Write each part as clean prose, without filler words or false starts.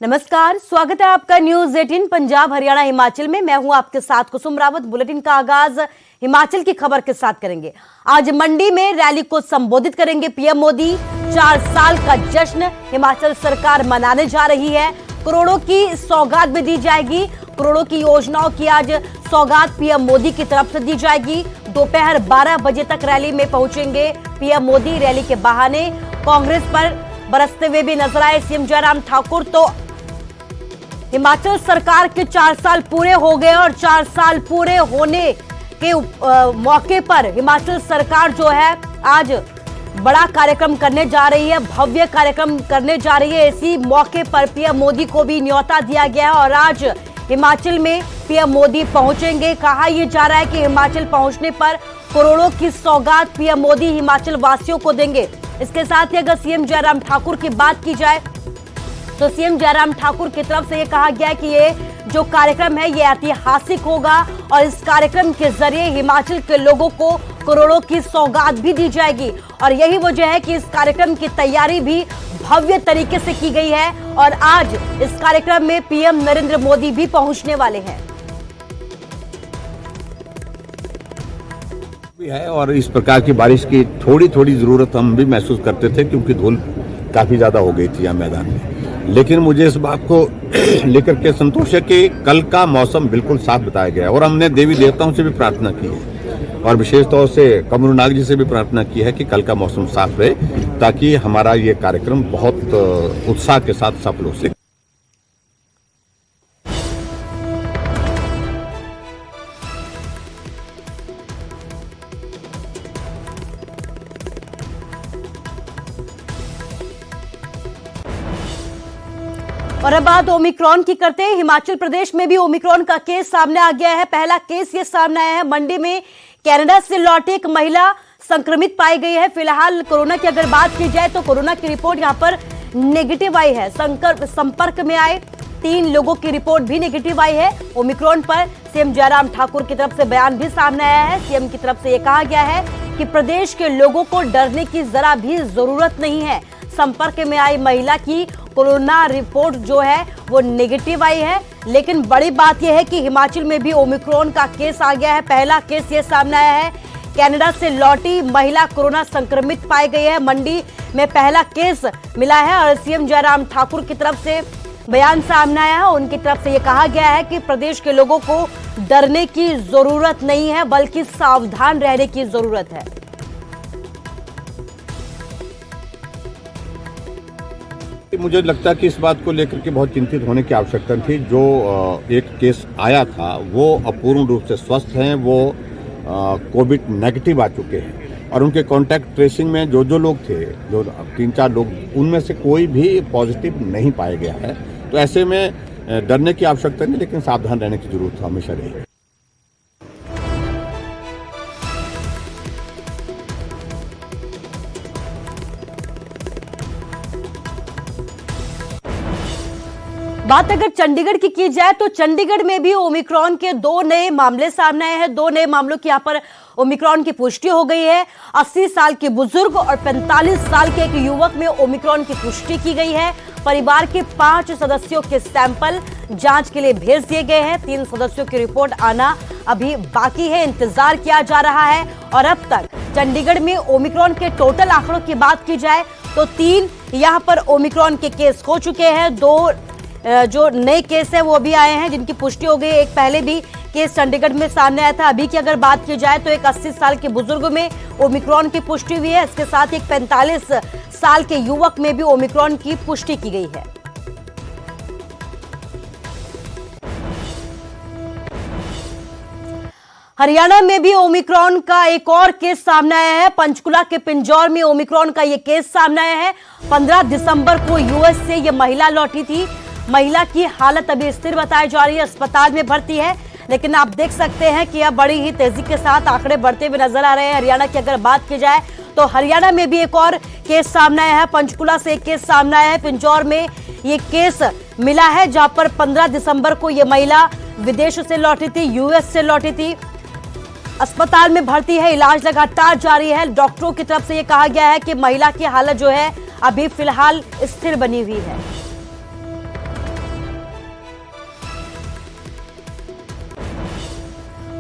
नमस्कार, स्वागत है आपका न्यूज 18 पंजाब हरियाणा हिमाचल में। मैं हूं आपके साथ कुसुम रावत। बुलेटिन का आगाज हिमाचल की खबर के साथ करेंगे। आज मंडी में रैली को संबोधित करेंगे पीएम मोदी। 4 साल का जश्न हिमाचल सरकार मनाने जा रही है। करोड़ों की सौगात भी दी जाएगी। करोड़ों की योजनाओं की आज सौगात पीएम मोदी की तरफ से दी जाएगी। दोपहर 12 बजे तक रैली में पहुंचेंगे पीएम मोदी। रैली के बहाने कांग्रेस पर बरसते हुए भी नजर आए सीएम जयराम ठाकुर। तो हिमाचल सरकार के 4 साल पूरे हो गए और 4 साल पूरे होने के मौके पर हिमाचल सरकार जो है आज बड़ा कार्यक्रम करने जा रही है, भव्य कार्यक्रम करने जा रही है। इसी मौके पर पीएम मोदी को भी न्योता दिया गया है और आज हिमाचल में पीएम मोदी पहुंचेंगे। कहा यह जा रहा है कि हिमाचल पहुंचने पर करोड़ों की सौगात पीएम मोदी हिमाचल वासियों को देंगे। इसके साथ ही अगर सीएम जयराम ठाकुर की बात की जाए तो सीएम जयराम ठाकुर की तरफ से ये कहा गया है कि ये जो कार्यक्रम है ये ऐतिहासिक होगा और इस कार्यक्रम के जरिए हिमाचल के लोगों को करोड़ों की सौगात भी दी जाएगी। और यही वजह है कि इस कार्यक्रम की तैयारी भी भव्य तरीके से की गई है और आज इस कार्यक्रम में पीएम नरेंद्र मोदी भी पहुंचने वाले हैं। है और इस प्रकार की बारिश की थोड़ी थोड़ी जरूरत हम भी महसूस करते थे क्योंकि धूल काफी ज्यादा हो गई थी यहाँ मैदान में। लेकिन मुझे इस बात को लेकर के संतोष है कि कल का मौसम बिल्कुल साफ बताया गया और हमने देवी देवताओं से भी प्रार्थना की है और विशेष तौर से कमरुनाग जी से भी प्रार्थना की है कि कल का मौसम साफ रहे ताकि हमारा ये कार्यक्रम बहुत उत्साह के साथ सफल हो सके। और अब बात ओमिक्रॉन की करते हैं। हिमाचल प्रदेश में भी ओमिक्रॉन का केस सामने आ गया है। पहला केस ये सामने आया है मंडी में। कनाडा से लौटी एक महिला संक्रमित पाई गई है। फिलहाल कोरोना की अगर बात की जाए तो कोरोना की रिपोर्ट यहां पर नेगेटिव आई है। संपर्क में आए 3 लोगों की रिपोर्ट भी नेगेटिव आई है। ओमिक्रॉन पर सीएम जयराम ठाकुर की तरफ से बयान भी सामने आया है। सीएम की तरफ से यह कहा गया है कि प्रदेश के लोगों को डरने की जरा भी जरूरत नहीं है। संपर्क में आई महिला की कोरोना रिपोर्ट जो है वो नेगेटिव आई है। लेकिन बड़ी बात यह है कि हिमाचल में भी ओमिक्रॉन का केस आ गया है। पहला केस ये सामने आया है। कनाडा से लौटी महिला कोरोना संक्रमित पाई गई है। मंडी में पहला केस मिला है और सीएम जयराम ठाकुर की तरफ से बयान सामने आया है। उनकी तरफ से यह कहा गया है कि प्रदेश के लोगों को डरने की जरूरत नहीं है बल्कि सावधान रहने की जरूरत है। मुझे लगता है कि इस बात को लेकर के बहुत चिंतित होने की आवश्यकता थी। जो एक केस आया था वो अपूर्ण रूप से स्वस्थ हैं, वो कोविड नेगेटिव आ चुके हैं और उनके कॉन्टैक्ट ट्रेसिंग में जो लोग थे, जो 3-4 लोग, उनमें से कोई भी पॉजिटिव नहीं पाया गया है। तो ऐसे में डरने की आवश्यकता नहीं, लेकिन सावधान रहने की जरूरत हमेशा रहेगी। बात अगर चंडीगढ़ की जाए तो चंडीगढ़ में भी ओमिक्रॉन के 2 नए मामले सामने आए हैं। 2 नए मामलों की यहां पर ओमिक्रॉन की पुष्टि हो गई है। 80 साल के बुजुर्ग और 45 साल के एक युवक में ओमिक्रॉन की पुष्टि की गई है। परिवार के 5 सदस्यों के सैंपल जांच के लिए भेज दिए गए हैं। 3 सदस्यों की रिपोर्ट आना अभी बाकी है, इंतजार किया जा रहा है। और अब तक चंडीगढ़ में ओमिक्रॉन के टोटल आंकड़ों की बात की जाए तो 3 यहां पर ओमिक्रॉन के केस हो चुके हैं। 2 जो नए केस है वो भी आए हैं जिनकी पुष्टि हो गई। एक पहले भी केस चंडीगढ़ में सामने आया था। अभी की अगर बात की जाए तो एक 80 साल के बुजुर्ग में ओमिक्रॉन की पुष्टि हुई है। इसके साथ एक 45 साल के युवक में भी ओमिक्रॉन की पुष्टि की गई है। हरियाणा में भी ओमिक्रॉन का एक और केस सामने आया है। पंचकुला के पिंजौर में ओमिक्रॉन का ये केस सामने आया है। 15 दिसंबर को यूएस से ये महिला लौटी थी। महिला की हालत अभी स्थिर बताई जा रही है, अस्पताल में भर्ती है। लेकिन आप देख सकते हैं कि अब बड़ी ही तेजी के साथ आंकड़े बढ़ते हुए नजर आ रहे हैं। हरियाणा की अगर बात की जाए तो हरियाणा में भी एक और केस सामने आया है। पंचकुला से एक केस सामने आया है। पिंजौर में ये केस मिला है जहां पर 15 दिसंबर को ये महिला विदेश से लौटी थी, यूएस से लौटी थी। अस्पताल में भर्ती है, इलाज लगातार जारी है। डॉक्टरों की तरफ से यह कहा गया है कि महिला की हालत जो है अभी फिलहाल स्थिर बनी हुई है।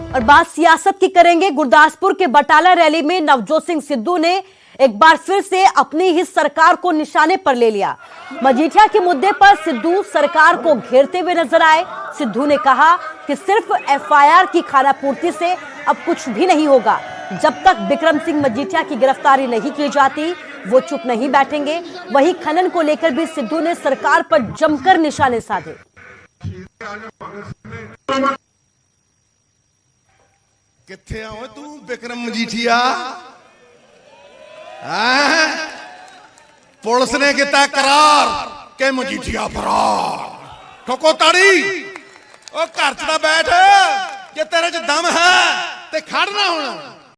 और बात सियासत की करेंगे। गुरदासपुर के बटाला रैली में नवजोत सिंह सिद्धू ने एक बार फिर से अपनी ही सरकार को निशाने पर ले लिया। मजीठिया के मुद्दे पर सिद्धू सरकार को घेरते हुए नजर आए। सिद्धू ने कहा कि सिर्फ एफआईआर की खानापूर्ति से अब कुछ भी नहीं होगा। जब तक बिक्रम सिंह मजीठिया की गिरफ्तारी नहीं की जाती वो चुप नहीं बैठेंगे। वहीं खनन को लेकर भी सिद्धू ने सरकार पर जमकर निशाने साधे। किथे आओ तू बिक्रम मजीठिया? पुलिस ने किया करार के मजीठिया फरार। ठोको ताड़ी। ओ घर च बैठ जे तेरे च दम है ते खड़ना होना।